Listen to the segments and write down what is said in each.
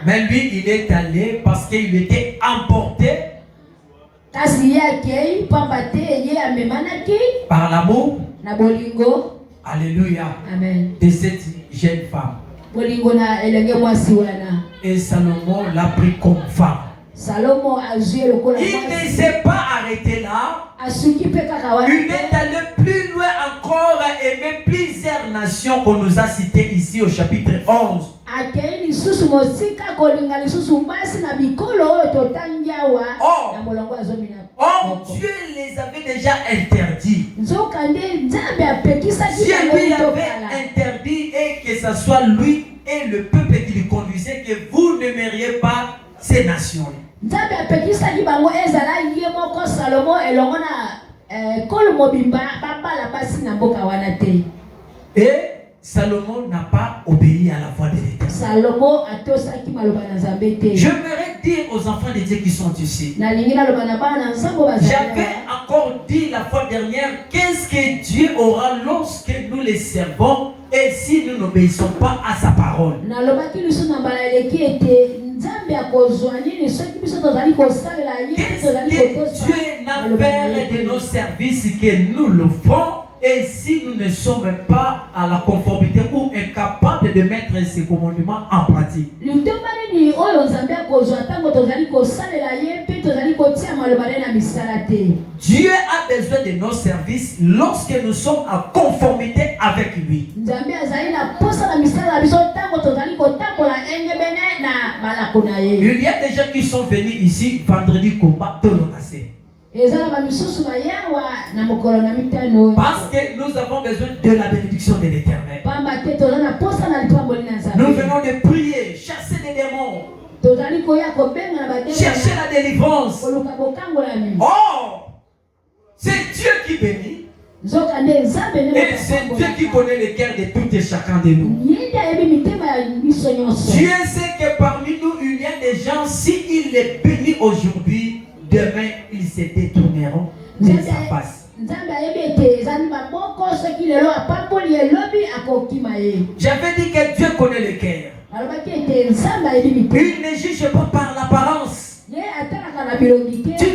Mais lui, il est allé parce qu'il était emporté par l'amour. Alléluia. Amen. De cette jeune femme. Et Salomon l'a pris comme femme. Il ne s'est pas arrêté là. Il est allé plus loin encore et aimer plusieurs nations qu'on nous a citées ici au chapitre 11. Oh, Dieu les avait déjà interdits. Dieu lui avait interdit et que ce soit lui et le peuple qui le conduisait que vous n'aimeriez pas ces nations. Et Salomon n'a pas obéi à la voix de l'Éternel. J'aimerais dire aux enfants de Dieu qui sont ici. J'avais encore dit la fois dernière, qu'est-ce que Dieu aura lorsque nous les servons et si nous n'obéissons pas à sa parole. Qu'est-ce que Dieu n'a fait de nos services que nous le faisons? Et si nous ne sommes pas à la conformité ou incapables de mettre ces commandements en pratique. Dieu a besoin de nos services lorsque nous sommes en conformité avec lui. Il y a des gens qui sont venus ici vendredi combat de l'Onacé. Parce que nous avons besoin de la bénédiction de l'Éternel. Nous venons de prier, chasser des démons, chercher la délivrance. Oh, c'est Dieu qui bénit. Et c'est Dieu qui connaît le cœur de tout et chacun de nous. Dieu sait que parmi nous, il y a des gens, s'il les bénit aujourd'hui, demain, ils se détourneront de sa face. J'avais dit que Dieu connaît le cœur. Il ne juge pas par l'apparence. Tu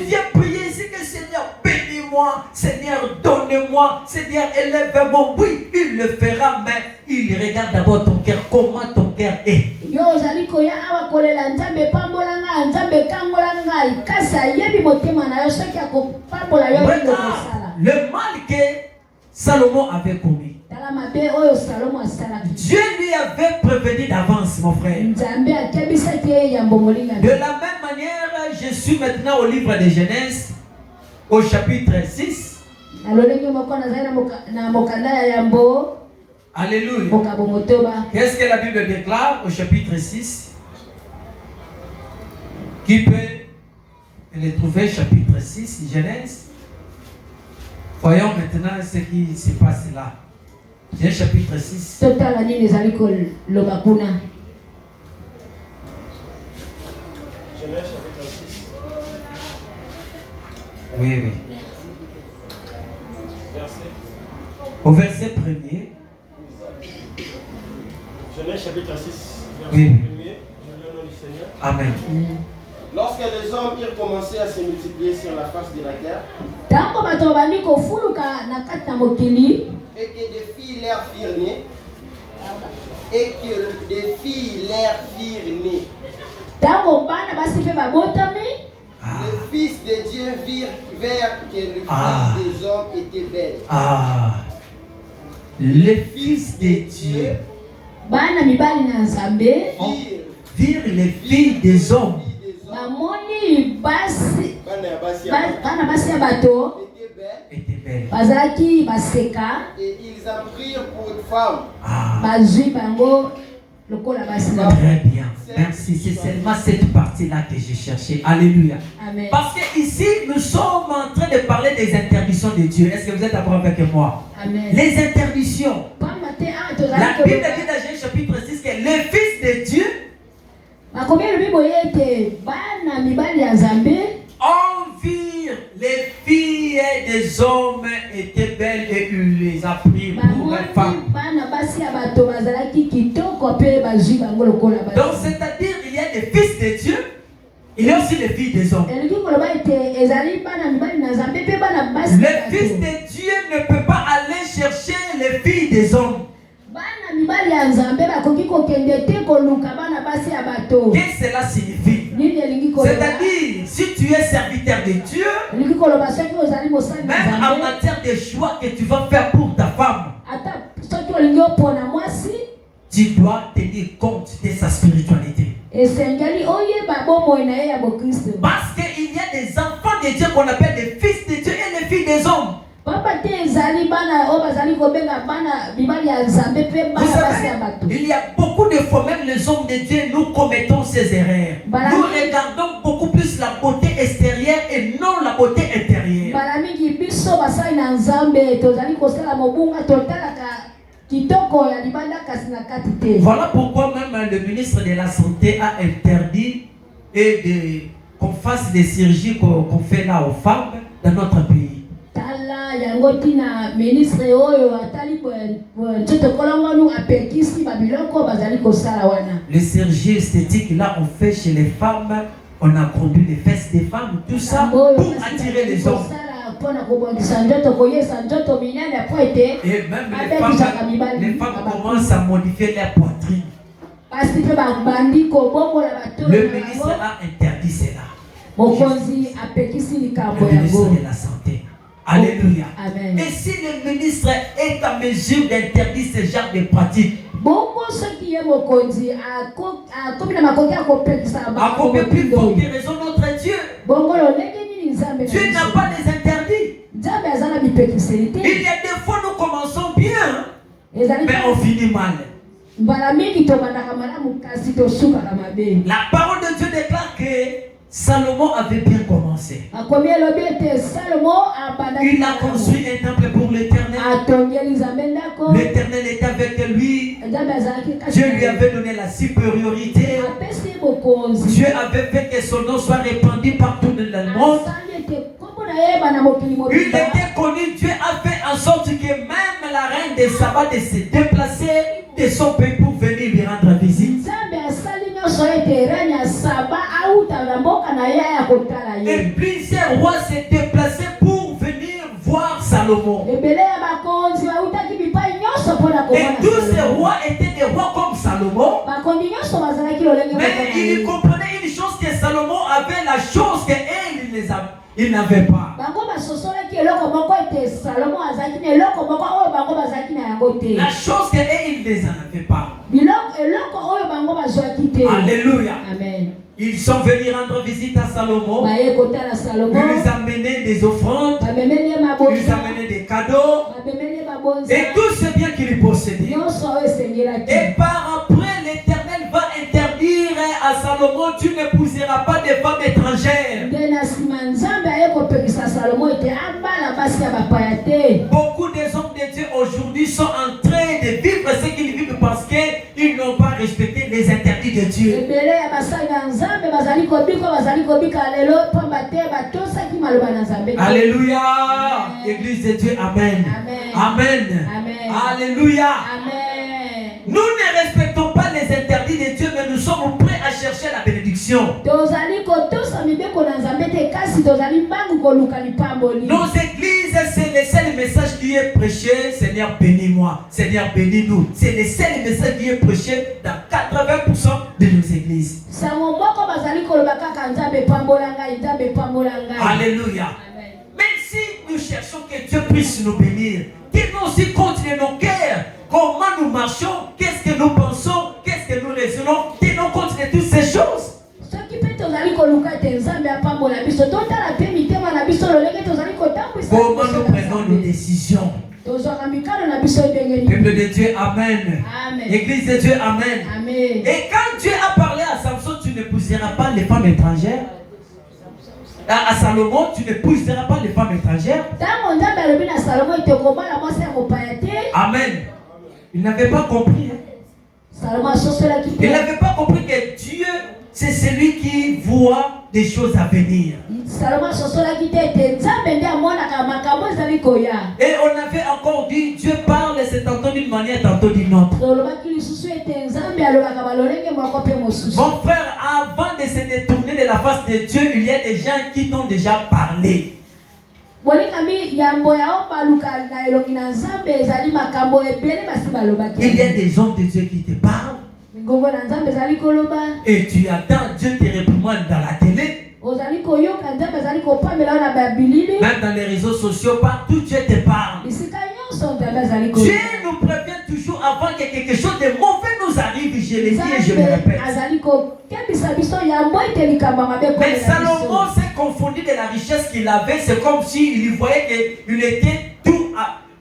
viens prier ici que Seigneur, bénis-moi, Seigneur, donne-moi, Seigneur, élève-moi. Oui, il le fera, mais il regarde d'abord ton cœur, comment ton cœur est. Le mal que Salomon avait commis, Dieu lui avait prévenu d'avance, mon frère. De la même manière, je suis maintenant au livre de Genèse, au chapitre 6. Alléluia. Qu'est-ce que la Bible déclare au chapitre 6? Qui peut le trouver, chapitre 6, Genèse? Voyons maintenant ce qui se passe là. Genèse chapitre 6. Genèse chapitre 6. Oui, oui. Au verset 1er. Genèse chapitre 6. Verset Oui. 1er. Je lis au nom du Seigneur. Amen. Lorsque les hommes eurent commencé à se multiplier sur la face de la terre, et que des filles leur firent nées, les fils de Dieu virent que le fils des hommes était belle. Les fils de Dieu virent les filles des hommes. Était belle. Et ils en prirent pour une femme. Très bien. Merci. C'est seulement cette partie-là que j'ai cherché. Alléluia. Amen. Parce que ici, nous sommes en train de parler des interdictions de Dieu. Est-ce que vous êtes d'accord avec moi? Amen. Les interdictions. La Bible dit dans Genèse chapitre 6 que les fils de Dieu envirent les filles des hommes étaient belles et il les a pris pour les femmes. Donc c'est-à-dire il y a des fils de Dieu, il y a aussi les filles des hommes. Le fils de Dieu ne peut pas aller chercher les filles des hommes. Qu'est-ce que cela signifie? C'est-à-dire, si tu es serviteur de Dieu, même en matière de choix que tu vas faire pour ta femme, tu dois tenir compte de sa spiritualité. Parce qu'il y a des enfants de Dieu qu'on appelle des fils de Dieu et les filles des hommes. Vous savez, il y a beaucoup de fois, même les hommes de Dieu, nous commettons ces erreurs. Nous regardons beaucoup plus la beauté extérieure et non la beauté intérieure. Voilà pourquoi même le ministre de la Santé a interdit qu'on fasse des chirurgies qu'on fait là aux femmes dans notre pays. Les chirurgies esthétiques là on fait chez les femmes, on a conduit les fesses des femmes, tout ça pour attirer les hommes. Et même les femmes commencent à modifier leur poitrine. Le ministre a interdit cela. Le ministre de la Santé. Alléluia. Amen. Et si le ministre est en mesure d'interdire ce genre de pratiques, encore plus fort que raison notre Dieu. Dieu n'a pas les interdits. Il y a des fois nous commençons bien, mais on finit mal. La parole de Dieu déclare que Salomon avait bien commencé. Il a construit un temple pour l'Éternel. L'Éternel était avec lui. Dieu lui avait donné la supériorité. Dieu avait fait que son nom soit répandu partout dans le monde. Il était connu. Dieu a fait en sorte que même la reine de Saba de se déplacer de son pays pour venir lui rendre visite. Et plusieurs rois s'est déplacés pour venir voir Salomon. Et tous ces rois étaient des rois comme Salomon. Mais ils comprenaient une chose, que Salomon avait la chose qu'il n'avait pas. La chose qu'ils ne avaient pas. Alléluia. Amen. Ils sont venus rendre visite à Salomon. Ils lui amenaient des offrandes. Ils lui amenaient des cadeaux. Et tout ce bien qu'il possédait. Et par après, l'Éternel va interdire à Salomon: tu n'épouseras pas de femmes étrangères. Beaucoup des hommes de Dieu aujourd'hui sont en train de vivre ce qu'ils vivent parce qu'ils n'ont pas respecté les interdits de Dieu. Alléluia. Église de Dieu, amen. Amen. Amen. Alléluia. Amen. Nous ne respectons pas les interdits de Dieu, mais nous sommes prêts à chercher la bénédiction. Nos églises, c'est le seul message qui est prêché: Seigneur, bénis-moi. Seigneur, bénis-nous. C'est le seul message qui est prêché dans 80% de nos églises. Alléluia. Même si nous cherchons que Dieu puisse nous bénir, tenons aussi compte de nos cœurs. Comment nous marchons, qu'est-ce que nous pensons, qu'est-ce que nous raisonnons, tenons compte de toutes ces choses. Comment nous prenons nos décisions. Peuple de Dieu, amen. Amen. Église de Dieu, amen. Amen. Et quand Dieu a parlé à Samson: tu n'épouseras pas les femmes étrangères. À Salomon: tu n'épouseras pas les femmes étrangères. Amen. Il n'avait pas compris. Il n'avait pas compris que Dieu, c'est celui qui voit des choses à venir. Et on avait encore dit: Dieu parle, c'est entendu d'une manière, tantôt d'une autre. Mon frère, avant de se détourner de la face de Dieu, il y a des gens qui t'ont déjà parlé. Il y a des hommes de Dieu qui te parlent. Et tu attends, Dieu te réprimande dans la télé. Même dans les réseaux sociaux, partout Dieu te parle. Dieu nous prévient toujours avant que quelque chose de mauvais nous arrive, je le dis et je le répète. Mais Salomon s'est confondu de la richesse qu'il avait, c'est comme s'il voyait qu'il était tout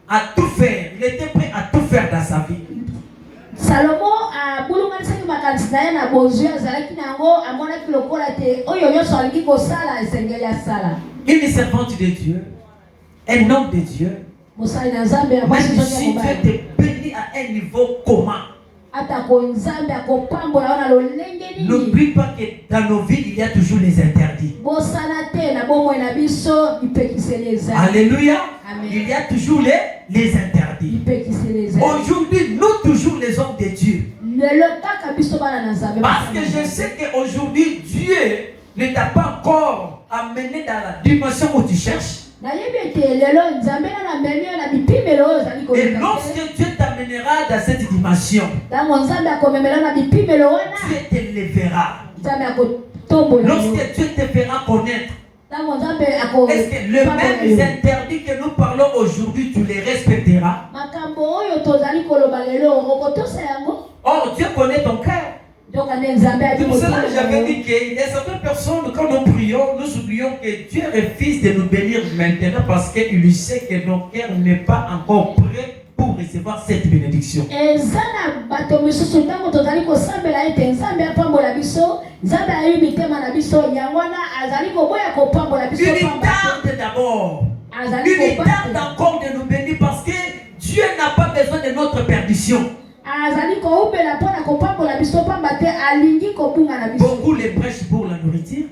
à tout faire. Il était prêt à tout faire dans sa vie. Salomon a une servante de Dieu, un homme de Dieu, même si Dieu te bénit à un niveau commun, n'oublie pas que dans nos vies il y a toujours les interdits. Alléluia. Amen. Il y a toujours les interdits. Aujourd'hui, nous toujours les hommes de Dieu. Parce que je sais qu'aujourd'hui Dieu ne t'a pas encore amené dans la dimension où tu cherches. Et lorsque Dieu t'amènera dans cette dimension, Dieu t'élèvera. Lorsque Dieu te fera connaître, est-ce que le même interdit que nous parlons aujourd'hui, tu les respecteras? Or, Dieu connaît ton cœur. C'est pour cela que j'avais dit qu'il y a certaines personnes, quand nous prions, nous oublions que Dieu refuse de nous bénir maintenant parce qu'il sait que nos cœurs n'est pas encore prêts pour recevoir cette bénédiction. Une tarde d'abord. Une tarde encore de nous bénir parce que Dieu n'a pas besoin de notre perdition. Beaucoup les prêchent pour la nourriture,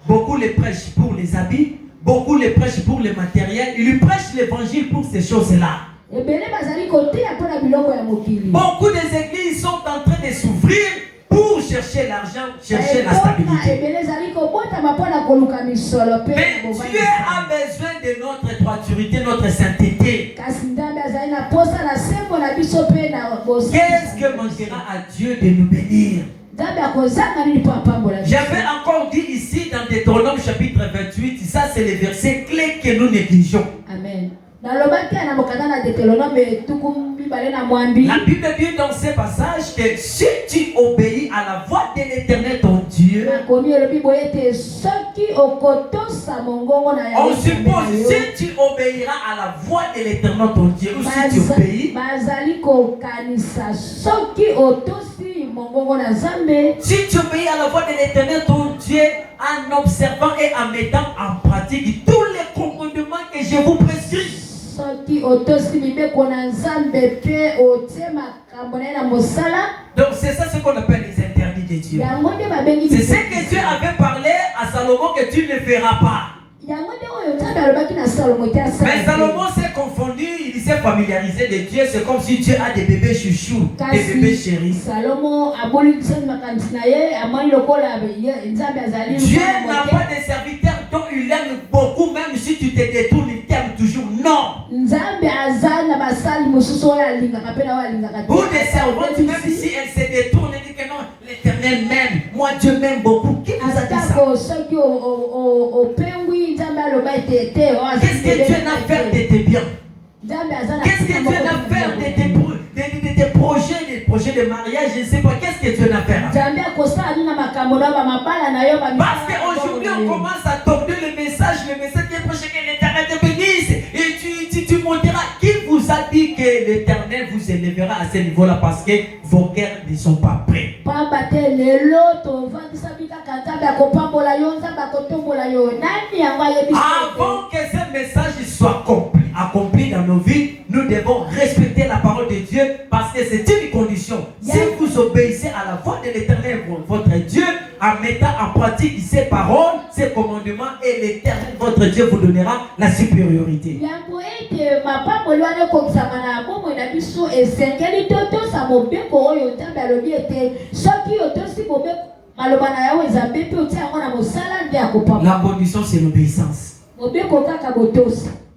beaucoup les prêchent pour les habits, beaucoup les prêchent pour le matériel. Ils lui prêchent l'évangile pour ces choses-là. Beaucoup des églises sont en train de s'ouvrir pour chercher l'argent, chercher la stabilité. Mais Dieu a besoin de notre droiturité, notre sainteté. Qu'est-ce que manquera à Dieu de nous bénir? J'avais encore dit ici dans Deutéronome chapitre 28, ça c'est le verset clé que nous négligeons. Amen. La Bible dit dans ce passage que si tu obéis à la voix de l'Éternel ton Dieu, on suppose si tu obéiras à la voix de l'Éternel ton Dieu, ou si tu obéis, si tu obéis à la voix de l'Éternel ton Dieu en observant et en mettant en pratique tous les commandements que je vous prescris. Donc c'est ça ce qu'on appelle les interdits de Dieu. C'est ce que Dieu avait parlé à Salomon que tu ne feras pas. Mais Salomon s'est confondu, il s'est familiarisé de Dieu. C'est comme si Dieu a des bébés chouchous, des bébés chéris. Dieu n'a pas de serviteurs dont il aime beaucoup, même si tu te détournes, il t'aime toujours. Non. Ou des servantes, même si elle se détourne, elle dit que non, l'Éternel m'aime. Moi, Dieu m'aime beaucoup. Qui vous a dit ça? Qu'est-ce que Dieu n'a fait de tes biens? Qu'est-ce que Dieu n'a fait de tes projets, des projets de mariage? Je ne sais pas. Qu'est-ce que Dieu n'a fait? Parce qu'aujourd'hui, on commence à tourner le message qui est prêché que l'Éternel te bénisse. Et tu monteras. Qui vous a dit que l'Éternel vous élèvera à ce niveau-là parce que vos cœurs ne sont pas prêts? Avant que ce message soit accompli dans nos vies, nous devons respecter la parole de Dieu parce que c'est une condition. Si vous obéissez à la voix de l'Éternel, votre Dieu, en mettant en pratique ces paroles, ces commandements, et l'Éternel, votre Dieu, vous donnera la supériorité. La condition, c'est l'obéissance.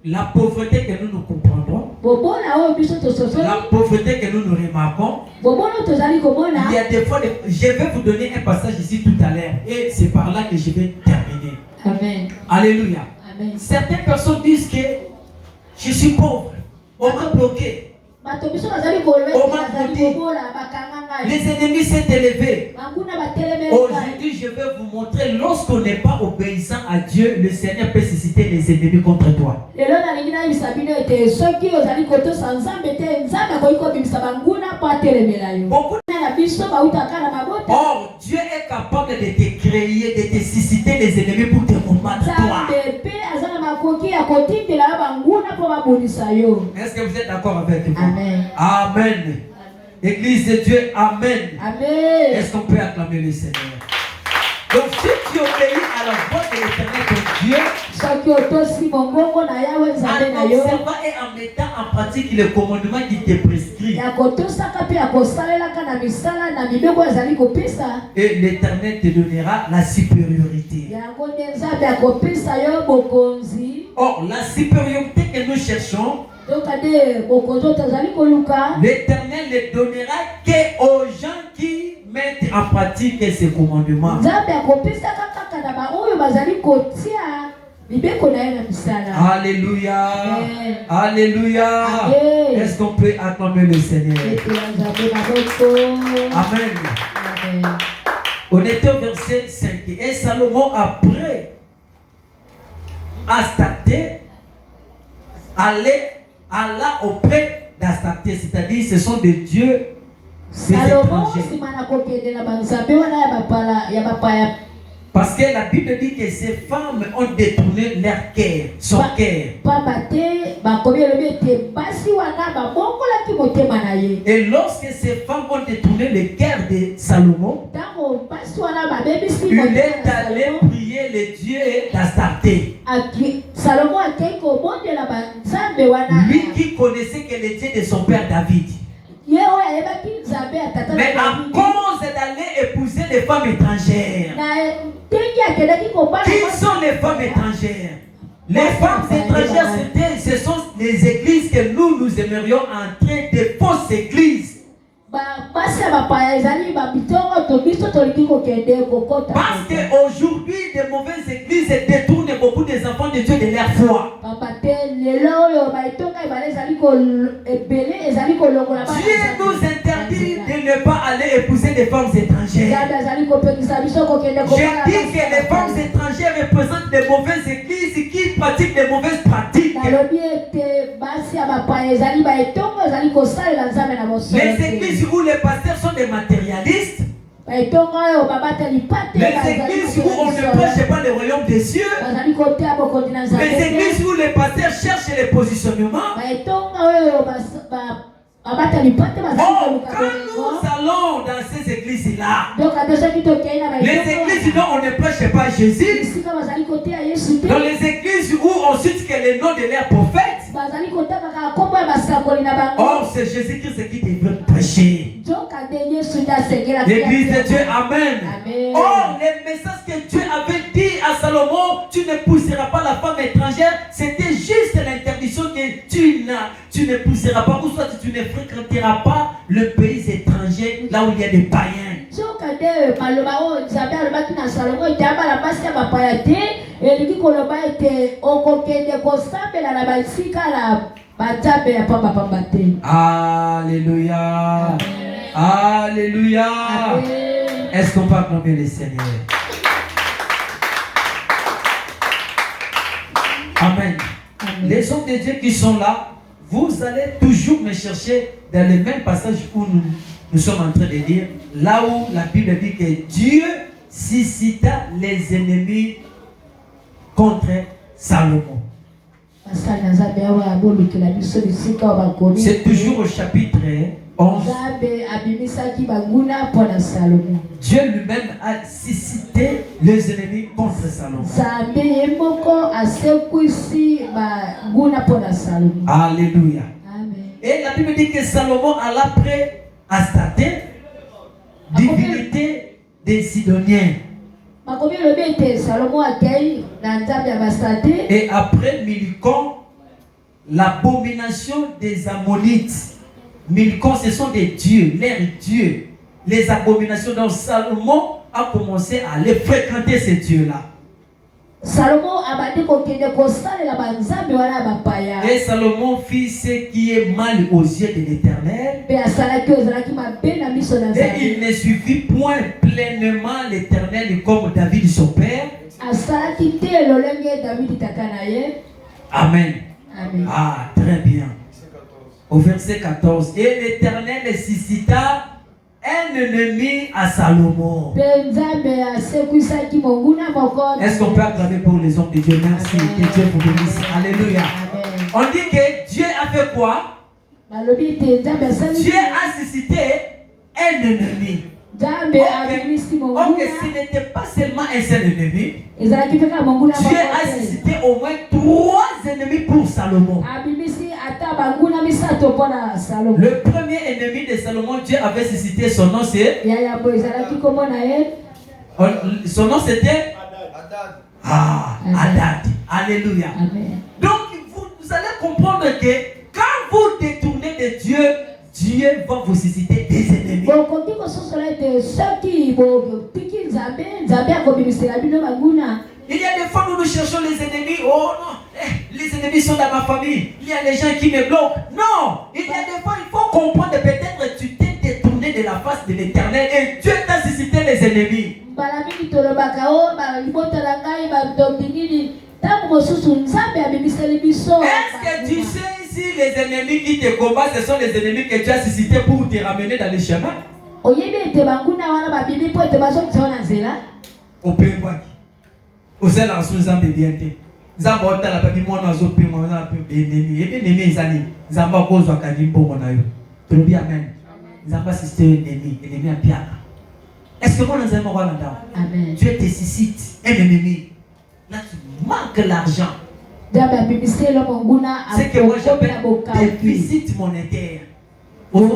La pauvreté que nous comprendrons, la pauvreté que nous remarquons, il y a des fois, je vais vous donner un passage ici tout à l'heure, et c'est par là que je vais terminer. Amen. Alléluia. Amen. Certaines personnes disent que je suis pauvre, on m'a bloqué. Les ennemis s'est élevé. Aujourd'hui, je vais vous montrer, lorsqu'on n'est pas obéissant à Dieu, le Seigneur peut susciter les ennemis contre toi. Or, Dieu est capable de te créer, de te susciter les ennemis pour te combattre toi. Est-ce que vous êtes d'accord avec moi? Amen. Amen. Église de Dieu, amen. Amen. Est-ce qu'on peut acclamer le Seigneur? Donc si tu obéis à la voix de l'Éternel ton Dieu, en observant et en mettant en pratique les commandements qui te prescrit, et l'Éternel te donnera la supériorité. Or, la supériorité que nous cherchons, l'Éternel ne donnera qu'aux gens qui mettent en pratique ces commandements. Alléluia. Amen. Alléluia. Amen. Est-ce qu'on peut acclamer le Seigneur? Amen. Amen. On était au verset 5. Et Salomon, après Astarté, alla auprès d'Astarté, c'est-à-dire ce sont des dieux des étrangers. Parce que la Bible dit que ces femmes ont détourné leur cœur, son cœur. Et lorsque ces femmes ont détourné le cœur de Salomon, il est allé prier les dieux d'Astarté. Lui qui connaissait que les dieux de son père David. Mais à cause d'aller épouser des femmes étrangères. Qui sont les femmes étrangères? Les femmes étrangères, ce sont les églises que nous aimerions entrer, des fausses églises. Parce qu'aujourd'hui, des mauvaises églises détournent beaucoup des enfants de Dieu de leur foi. Dieu nous interdit de ne pas aller épouser des femmes étrangères. Je dis que les femmes étrangères représentent des mauvaises églises qui pratiquent des mauvaises pratiques. Les églises où les pasteurs sont des matérialistes. Les églises où on ne prêche pas le royaume des cieux. Les églises où les pasteurs cherchent les positionnements. Oh, quand nous allons dans ces églises-là, les églises dont on ne prêche pas Jésus, dans les églises où on cite que le nom de leur prophète, or c'est Jésus-Christ qui devrait prêcher. L'église de Dieu, amen. Amen. Or, les messages que Dieu avait dit à Salomon, tu n'épouseras pas la femme étrangère, c'était juste l'interdiction que tu n'épouseras pas, ou soit tu ne fréquenteras pas le pays étranger, là où il y a des païens. Alléluia. Alléluia. Est-ce qu'on peut acclamer le Seigneur? Amen. Les hommes de Dieu qui sont là, vous allez toujours me chercher dans les mêmes passages où nous sommes en train de dire, là où la Bible dit que Dieu suscita les ennemis contre Salomon. C'est toujours au chapitre Dieu lui-même a suscité les ennemis contre Salomon. Alléluia. Amen. Et la Bible dit que Salomon alla près Astarte, divinité des Sidoniens. Et après Milcom, l'abomination des Ammonites. Milcom, ce sont des dieux, leurs dieux. Les abominations. Donc Salomon a commencé à les fréquenter, ces dieux-là. Et Salomon fit ce qui est mal aux yeux de l'Éternel. Et il ne suivit point pleinement l'Éternel comme David son père. Amen. Amen. Ah, très bien. Au verset 14. Et l'Éternel suscita un ennemi à Salomon. Est-ce qu'on peut acclamer pour les hommes de Dieu? Merci. Que Dieu vous bénisse. Alléluia. Amen. On dit que Dieu a fait quoi? Dieu a suscité un ennemi. Ok, ce n'était pas seulement un seul ennemi. Dieu a suscité au moins 3 ennemis pour Salomon. Le premier ennemi de Salomon, Dieu avait suscité, son nom c'est... Son nom c'était... Hadad. Alléluia. Amen. Donc vous allez comprendre que quand vous détournez de Dieu, Dieu va vous susciter des ennemis. Il y a des fois où nous cherchons les ennemis. Oh non, les ennemis sont dans ma famille. Il y a des gens qui me bloquent. Non, il y a des fois, il faut comprendre peut-être que tu t'es détourné de la face de l'Éternel et Dieu t'a suscité les ennemis. Est-ce que tu sais si les ennemis qui te combattent, ce sont les ennemis que tu as suscités pour te ramener dans le chemin? Au pays vous êtes en sous-zambé bien. Zamba otala papi mwana zopi mwana ennemi. Ennemi ezali. Zamba kozwa kadimbo mwana yo. Trobi amen. Zamba sister ennemi a piaka. Est-ce que moi nous allons voir là-dedans? Amen. Dieu te suscite un ennemi. Là tu manques l'argent. C'est que moi j'appelle déficit monétaire. Amen.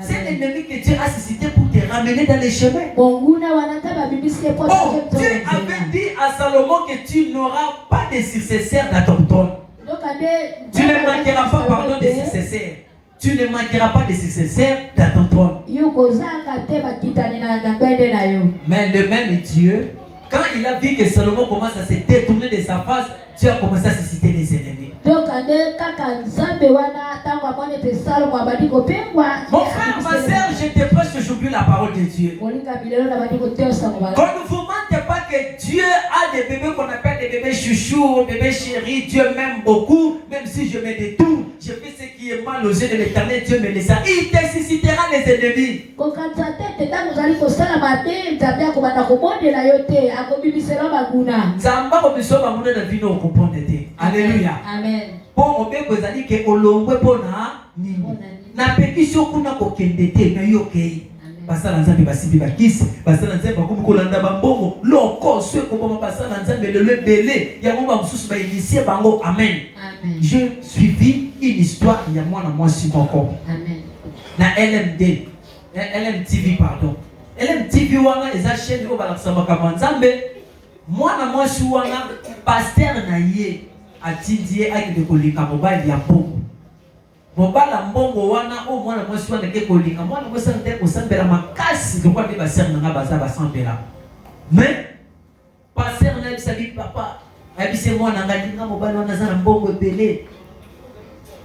C'est l'ennemi que Dieu a suscité pour te ramener dans les chemins. Dieu avait dit à Salomon que tu n'auras pas de successeur dans ton trône. Tu ne manqueras pas, pardon, de successeur. Tu ne manqueras pas de successeur dans ton trône. Mais le même Dieu, quand il a vu que Salomon commence à se détourner de sa face, Dieu a commencé à susciter les ennemis. Mon frère, ma soeur, je te prêche aujourd'hui la parole de Dieu. Qu'on ne vous mente pas que Dieu a des bébés qu'on appelle des bébés chouchous, bébés chéris. Dieu m'aime beaucoup, même si je me détourne, je fais ce qui est mal aux yeux de l'Éternel, Dieu me laissera. Il te suscitera les ennemis. Alléluia. Amen. Bon, on peut vous dire que olongwe pona nini. Na pétition kuna kokendete na yoke. Basala nzambe basibi bakisi, basala nzambe bakomi kolanda bambongo, loko ceux ko boma basala nzambe le belé, ya mo ba mususu ba initier bango. Amen. Amen. J'ai suivi une histoire il y a moi na moi si moko. Amen. Na LMTV pardon. LMTV wana eza chaîne ko balakisa kama nzambe. Moi na moi si wana pasteur na ye atindie akide kolika mobali ya mbongo. Mobala mbongo wana o mwana mwasi wana ke kolinga mwana mwasi nte kosambela makasi lokwa te basere nanga baza basambela. Mais pasteur na bisabi papa abise mwana ngalinga mobali wana za na mbongo ebele.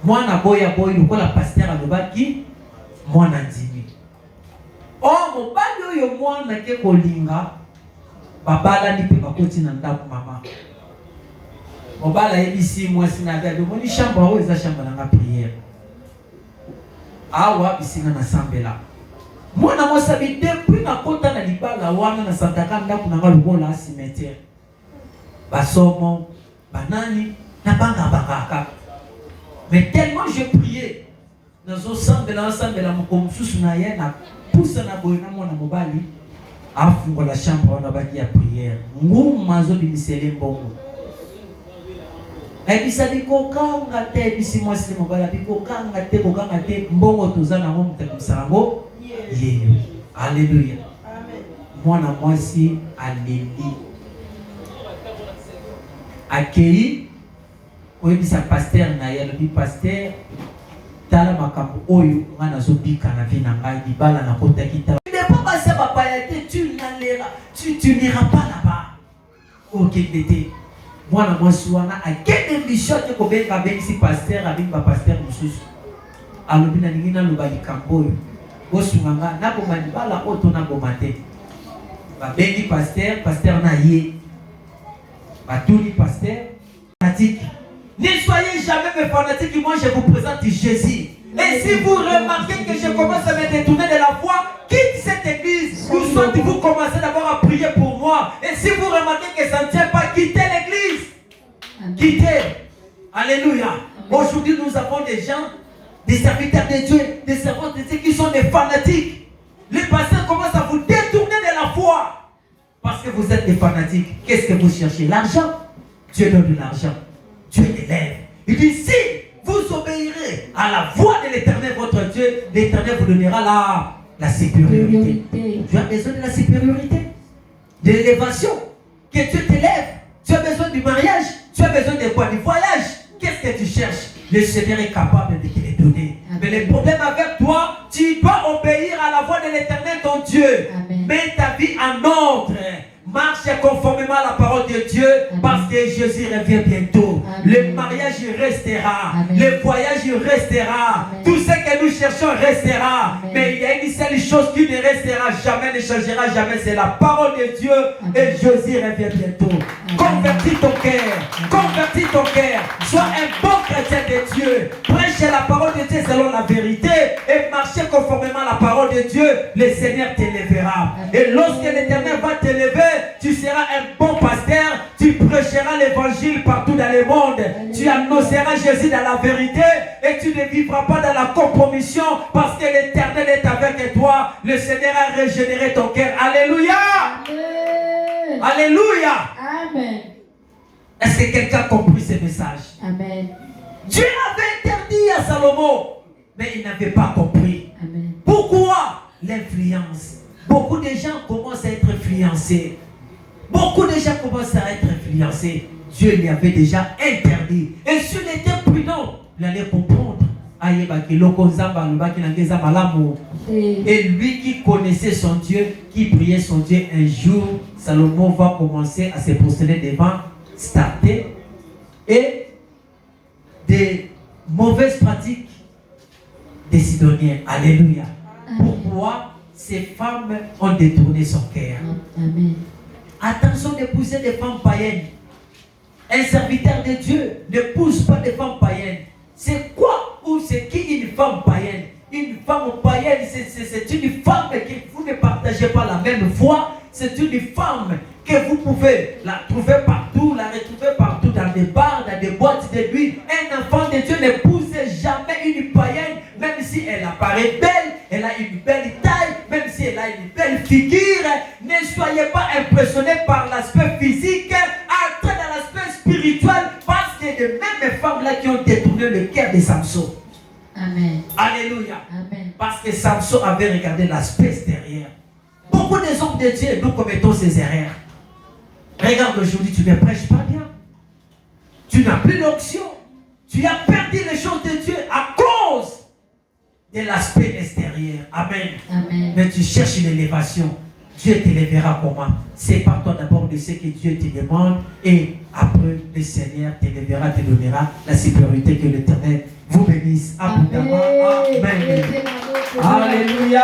Mwana boya boy lokola pasteur alobaki mwana ndimi. Mobali oyo mwana ke kolinga babala ni pe bakoti na ndako mama. Mobala ebisi mwasi na bia domoni chambre o eza chambre na prière. Awa bisinga na sambela. Mwana mosabi depuis na kota na libala wana na santaka ndako na ngalobola cimetière. Basomo banani na banga bakaka. Mais tellement je priais dans l'ensemble de la Mokomsous na pousse na boyna mona mobali afungo la chambre on a baki ya prière. Ngou mazo bimisele mbongo. Et puis ça dit kokanga te bisi moi c'est mobali bi kokanga te mbongo tozana ngo mtemusango. Alléluia. Amen. Moi na moi si alléluia. Accueilli oui sa pasteur na ya le pasteur tala makambo oyo ngana zo bika na vie na ngai dibala na kota kita. Ne pas passer papa tu n'iras pas là-bas. OK d'été. Moi na moi soana a quelle mission que ko benga ben si pasteur avec ba pasteur mususu. Alobi na ningina lo ba likambo oyo. Osunganga na boma dibala oto na boma te. Ba bengi pasteur na ye. Ba tuli pasteur fanatique. Ne soyez jamais mes fanatiques, moi je vous présente Jésus. Et si vous remarquez que je commence à me détourner de la foi, quitte cette église, ou soit vous commencez d'abord à prier pour moi. Et si vous remarquez que ça ne tient pas, quittez l'église. Quittez. Alléluia. Aujourd'hui nous avons des gens, des serviteurs de Dieu, des servants de Dieu qui sont des fanatiques. Les pasteurs commencent à vous détourner de la foi. Parce que vous êtes des fanatiques. Qu'est-ce que vous cherchez? L'argent. Dieu donne de l'argent. Dieu l'élève. Il dit si vous obéirez à la voix de l'Éternel votre Dieu, l'Éternel vous donnera la supériorité. Tu as besoin de la supériorité, de l'élévation, que Dieu t'élève. Tu as besoin du mariage, tu as besoin de quoi? Du voyage. Qu'est-ce que tu cherches? Le Seigneur est capable de te les donner. Amen. Mais le problème avec toi, tu dois obéir à la voix de l'Éternel ton Dieu. Amen. Mets ta vie en ordre. Marche conformément à la parole de Dieu. Amen. Parce que Jésus revient bientôt. Amen. Le mariage restera. Amen. Le voyage restera. Amen. Tout ce que nous cherchons restera. Amen. Mais il y a une seule chose qui ne restera jamais, ne changera jamais. C'est la parole de Dieu. Amen. Et Jésus revient bientôt. Amen. Convertis ton cœur. Convertis ton cœur. Sois un bon chrétien de Dieu. Prêche la parole de Dieu selon la vérité. Et marchez conformément à la parole de Dieu. Le Seigneur t'élèvera. Et lorsque l'Éternel va t'élever, tu seras un bon pasteur, tu prêcheras l'évangile partout dans le monde, tu annonceras Jésus dans la vérité et tu ne vivras pas dans la compromission parce que l'Éternel est avec toi. Le Seigneur a régénéré ton cœur. Alléluia. Amen. Alléluia. Amen. Est-ce que quelqu'un a compris ce message? Amen. Dieu avait interdit à Salomon, mais il n'avait pas compris. Amen. Pourquoi? L'influence. Beaucoup de gens commencent à être influencés. Beaucoup de gens commencent à être influencés. Dieu lui avait déjà interdit. Et s'il était prudent, il allait comprendre. Et lui qui connaissait son Dieu, qui priait son Dieu, un jour, Salomon va commencer à se prosterner devant, starter, et des mauvaises pratiques des Sidoniens. Alléluia. Pourquoi? Ces femmes ont détourné son cœur. Amen. Attention d'épouser des femmes païennes. Un serviteur de Dieu n'épouse pas des femmes païennes. C'est quoi ou c'est qui une femme païenne? Une femme païenne, c'est une femme que vous ne partagez pas la même foi. C'est une femme que vous pouvez la trouver partout, la retrouver partout dans des bars, dans des boîtes de nuit. Un enfant de Dieu n'épouse jamais une païenne, même si elle apparaît belle, elle a une belle taille, même si elle a une belle figure. Ne soyez pas impressionnés par l'aspect physique, entrez dans l'aspect spirituel, parce que les mêmes femmes-là qui ont détourné le cœur de Samson. Amen. Alléluia. Amen. Parce que Samson avait regardé l'aspect extérieur. Beaucoup des hommes de Dieu, nous commettons ces erreurs. Regarde aujourd'hui, tu ne prêches pas bien. Tu n'as plus d'onction. Tu as perdu les choses de Dieu à cause de l'aspect extérieur. Amen. Amen. Mais tu cherches l'élévation. Dieu t'élèvera comment? C'est par toi d'abord de ce que Dieu te demande. Et après, le Seigneur t'élèvera, te donnera la supériorité que l'Éternel vous bénisse abondamment. Amen. Alléluia.